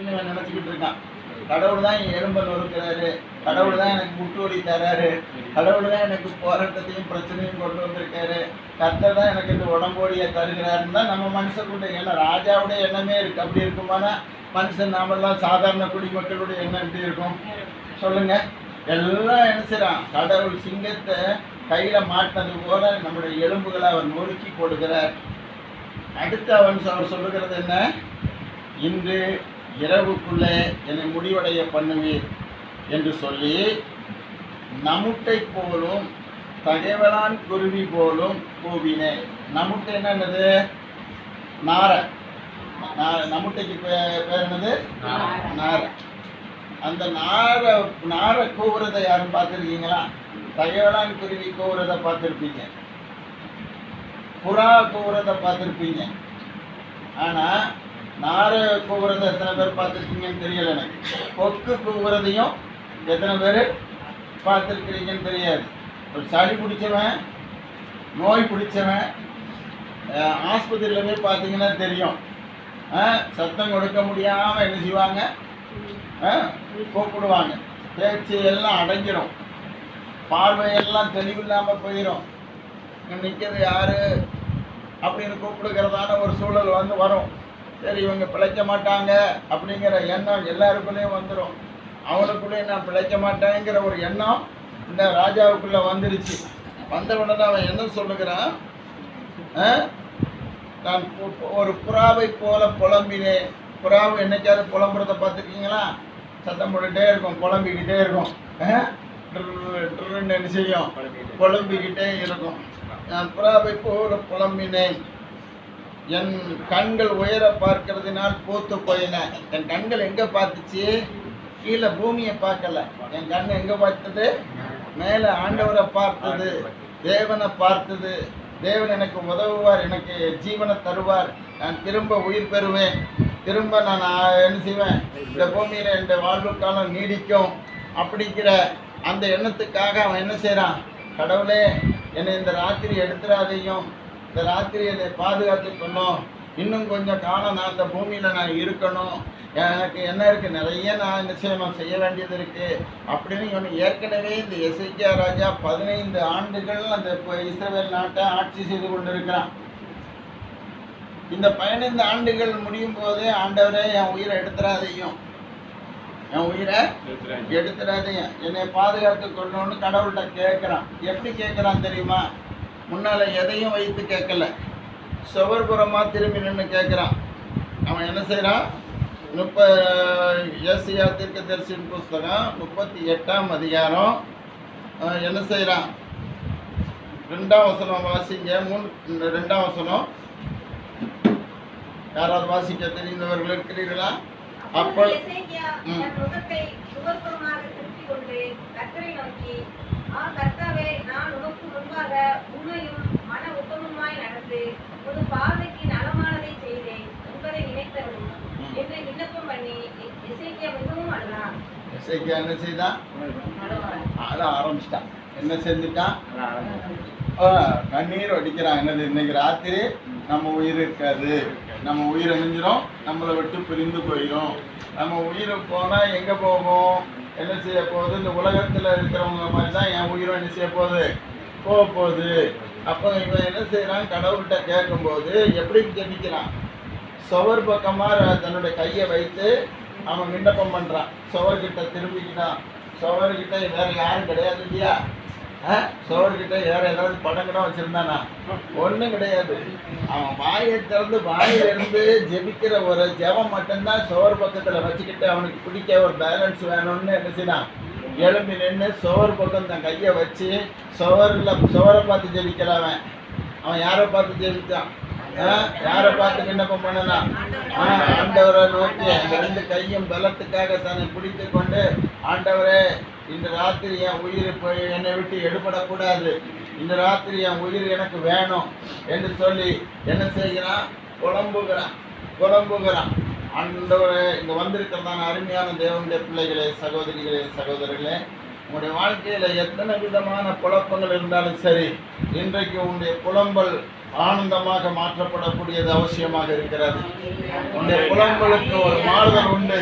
அப்படின்னு இவன் நினைச்சுக்கிட்டு இருக்கான். கடவுள் தான் என் எலும்பை நொறுக்கிறாரு, கடவுள் தான் எனக்கு முட்டு வலி தர்றாரு, கடவுள் தான் எனக்கு போராட்டத்தையும் பிரச்சனையும் கொண்டு வந்திருக்காரு, கர்த்தர் தான் எனக்கு இந்த உடம்போடியை தருகிறாருன்னு தான் நம்ம மனுஷனுடைய எண்ணம். ராஜாவுடைய எண்ணமே இருக்கு. அப்படி இருக்குமானா மனுஷன் நாமெல்லாம் சாதாரண குடிமக்களுடைய எண்ணம் எப்படி இருக்கும் சொல்லுங்க? எல்லாம் என்ன செய்யறான்? கடவுள் சிங்கத்தை கையில மாட்டினது போல நம்முடைய எலும்புகளை அவர் நொறுக்கி கொடுக்கிறார். அடுத்து அவர் சொல்லுகிறது என்ன? இன்று இரவுக்குள்ளே என்னை முடிவடைய பண்ணுவீர் என்று சொல்லி நமுட்டை போலும் தகைவலான் குருவி போலும் கூவினேன். நமுட்டை என்னது? நாரை. நமுட்டைக்கு பேர் என்னது? நாரை. அந்த நாரை கூவுறதை யாரும் பார்த்துருக்கீங்களா? தகைவலான் குருவி கூவுறதை பார்த்துருப்பீங்க, புறா கூவுறதை பார்த்துருப்பீங்க. ஆனால் நாரை கூவுறதை எத்தனை பேர் பார்த்துருக்கீங்கன்னு தெரியல எனக்கு. கொக்கு கூவுறதையும் எத்தனை பேர் பார்த்துருக்கிறீங்கன்னு தெரியாது. ஒரு சளி பிடிச்சவன், நோய் பிடிச்சவன் ஆஸ்பத்திரியில் போய் பார்த்தீங்கன்னா தெரியும். சத்தம் கொடுக்க முடியாமல் என்ன செய்வாங்க? கூப்பிடுவாங்க. பேச்சு எல்லாம் அடங்கிடும், பார்வையெல்லாம் தெளிவில்லாமல் போயிடும். நிற்கிறது யாரு அப்படின்னு கூப்பிடுக்கிறதான ஒரு சூழல் வரும். சரி, இவங்க பிழைக்க மாட்டாங்க அப்படிங்கிற எண்ணம் எல்லாருக்குள்ளேயும் வந்துடும். அவனுக்குள்ளேயும் நான் பிழைக்க மாட்டேங்கிற ஒரு எண்ணம் இந்த ராஜாவுக்குள்ளே வந்துருச்சு. வந்த உடனே அவன் என்ன சொல்லுகிறான்? நான் ஒரு புறாவை போல புலம்பினேன். புறாவை என்னைக்காவது புலம்புறதை பார்த்துருக்கீங்களா? சத்தம் போட்டுகிட்டே இருக்கும், புலம்பிக்கிட்டே இருக்கும். என்ன செய்யும்? புலம்பிக்கிட்டே இருக்கும். நான் புறாவை போல புலம்பினேன். என் கண்கள் உயர பார்க்கிறதுனால் பூத்து போயின. என் கண்கள் எங்கே பார்த்துச்சு? கீழே பூமியை பார்க்கல. என் கண் எங்கே பார்த்தது? மேலே ஆண்டவரை பார்த்தது, தேவனை பார்த்தது. தேவன் எனக்கு உதவுவார், எனக்கு ஜீவனை தருவார், நான் திரும்ப உயிர் பெறுவேன், திரும்ப நான் என்ன செய்வேன்? இந்த பூமியில் என் வாழ்வுக்காலம் நீடிக்கும் அப்படிங்கிற அந்த எண்ணத்துக்காக அவன் என்ன செய்கிறான்? கடவுளே, என்னை இந்த ராத்திரி எடுத்துடாதையும், இந்த ராத்திரி என்னை பாதுகாத்துக்கணும், இன்னும் கொஞ்சம் காலம் நான் இந்த பூமியில் நான் இருக்கணும், எனக்கு என்ன இருக்குது, நிறைய நான் என்ன செய்யணும், செய்ய வேண்டியது இருக்குது அப்படின்னு இவன் ஏற்கனவே இந்த எசேக்கியா ராஜா 15 ஆண்டுகள் அந்த இஸ்ரவேல் நாட்டை ஆட்சி செய்து கொண்டிருக்கிறான். இந்த 15 ஆண்டுகள் முடியும் போதே ஆண்டவரே என் உயிரை எடுத்துடாதையும், என் உயிரை எடுத்துடாதையும், என்னை பாதுகாத்து கொள்ளணும்னு கடவுள்கிட்ட கேட்குறான். எப்படி கேட்குறான் தெரியுமா? முன்னால் எதையும் வைத்து கேட்கல, சுவர்புறமாக திரும்பி நின்று கேட்குறான். அவன் என்ன செய்கிறான்? ஏசியா தீர்க்கதரிசியின் புஸ்தகம் 38ஆம் அதிகாரம் என்ன செய்கிறான்? 2ஆம் வசனம் வாசிங்க. 2ஆம் வசனம் யாராவது வாசிக்க தெரிந்தவர்கள் இருக்கிறீர்களா? அப்போ என்ன செய்தான்? அழ ஆரம்பிச்சிட்டான். என்ன செஞ்சுட்டான்? கண்ணீர் வடிக்கிறான். என்னது? இன்னைக்கு ராத்திரி நம்ம உயிர் இருக்காது, நம்ம உயிர் அணிஞ்சிடும், நம்மளை விட்டு பிரிந்து போயிடும். நம்ம உயிர் போனால் எங்கே போகும்? என்ன செய்ய போகுது? இந்த உலகத்தில் இருக்கிறவங்க மாதிரி தான் என் உயிரும் என்ன செய்ய போகுது? போக போகுது. அப்போ இவன் என்ன செய்கிறான்? கடவுள்கிட்ட கேட்கும்போது எப்படி ஜெபிக்கிறான்? சுவர் பக்கமாக தன்னுடைய கையை வைத்து அவன் விண்ணப்பம் பண்ணுறான். சுவர்கிட்ட திரும்பிக்கிட்டான். சுவர்கிட்ட வேறு யாரும் கிடையாது இல்லையா? சுவர்கிட்ட வேறு ஏதாவது படம் கிடம் வச்சுருந்தானா? ஒன்றும் கிடையாது. அவன் வாயை திறந்து வாயிலிருந்து ஜெபிக்கிற ஒரு ஜெபம் மட்டும்தான் சுவர் பக்கத்தில் வச்சுக்கிட்டு அவனுக்கு பிடிக்க ஒரு பேலன்ஸ் வேணும்னு என்ன செய்யலாம்? எழும்பி நின்று சுவர் பக்கம் தன் கையை வச்சு சுவரை பார்த்து ஜெபிக்கிறான். அவன் யாரை பார்த்து ஜெபித்தான்? யாரை பார்த்து விண்ணப்பம் பண்ணலாம்? ஆண்டவரை நோக்கி அந்த 2 கையும் பலத்துக்காக தன்னை பிடித்து கொண்டு, ஆண்டவரே, இந்த ராத்திரி என் உயிர் என்னை விட்டு எடுபடக்கூடாது, இந்த ராத்திரி என் உயிர் எனக்கு வேணும் என்று சொல்லி என்ன செய்கிறான்? புலம்புகிறான். ஆண்டவரே, இங்கே வந்திருக்கிறதான அருமையான தேவனுடைய பிள்ளைகளே, சகோதரிகளே, சகோதரர்களே, உங்களுடைய வாழ்க்கையில் எத்தனை விதமான குழப்பங்கள் இருந்தாலும் சரி, இன்றைக்கு உங்களுடைய புலம்பல் ஆனந்தமாக மாற்றப்படக்கூடியது அவசியமாக இருக்கிறது. உங்களுடைய புலம்பலுக்கு ஒரு மாறுதல் உண்டு.